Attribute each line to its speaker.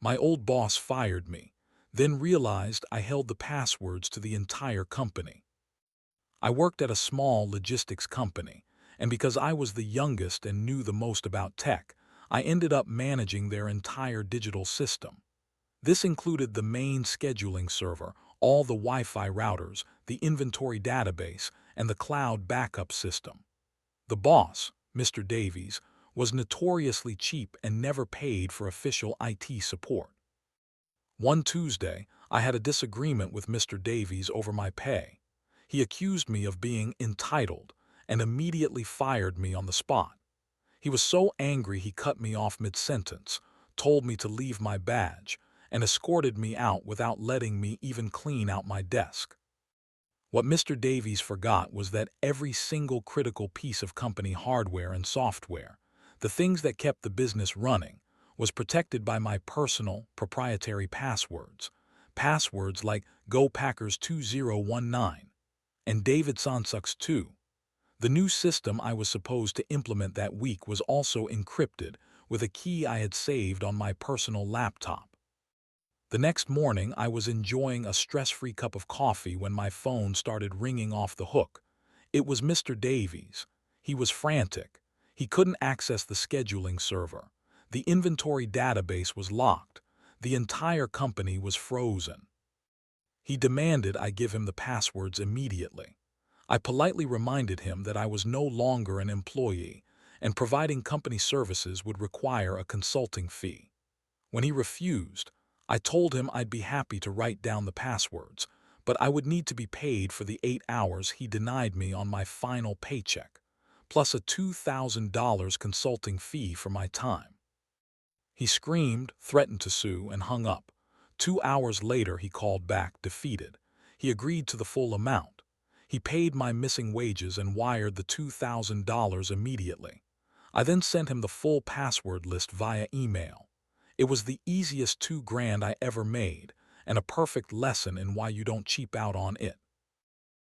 Speaker 1: My old boss fired me, then realized I held the passwords to the entire company. I worked at a small logistics company, and because I was the youngest and knew the most about tech, I ended up managing their entire digital system. This included the main scheduling server, all the Wi-Fi routers, the inventory database, and the cloud backup system. The boss, Mr. Davies, was notoriously cheap and never paid for official IT support. One Tuesday, I had a disagreement with Mr. Davies over my pay. He accused me of being entitled and immediately fired me on the spot. He was so angry he cut me off mid-sentence, told me to leave my badge, and escorted me out without letting me even clean out my desk. What Mr. Davies forgot was that every single critical piece of company hardware and software, the things that kept the business running, was protected by my personal, proprietary passwords. Passwords like Go Packers 2019 and David Sonsucks 2. The new system I was supposed to implement that week was also encrypted with a key I had saved on my personal laptop. The next morning, I was enjoying a stress-free cup of coffee when my phone started ringing off the hook. It was Mr. Davies. He was frantic. He couldn't access the scheduling server. The inventory database was locked. The entire company was frozen. He demanded I give him the passwords immediately. I politely reminded him that I was no longer an employee, and providing company services would require a consulting fee. When he refused, I told him I'd be happy to write down the passwords, but I would need to be paid for the 8 hours he denied me on my final paycheck, plus a $2,000 consulting fee for my time. He screamed, threatened to sue, and hung up. 2 hours later, he called back, defeated. He agreed to the full amount. He paid my missing wages and wired the $2,000 immediately. I then sent him the full password list via email. It was the easiest $2,000 I ever made, and a perfect lesson in why you don't cheap out on it.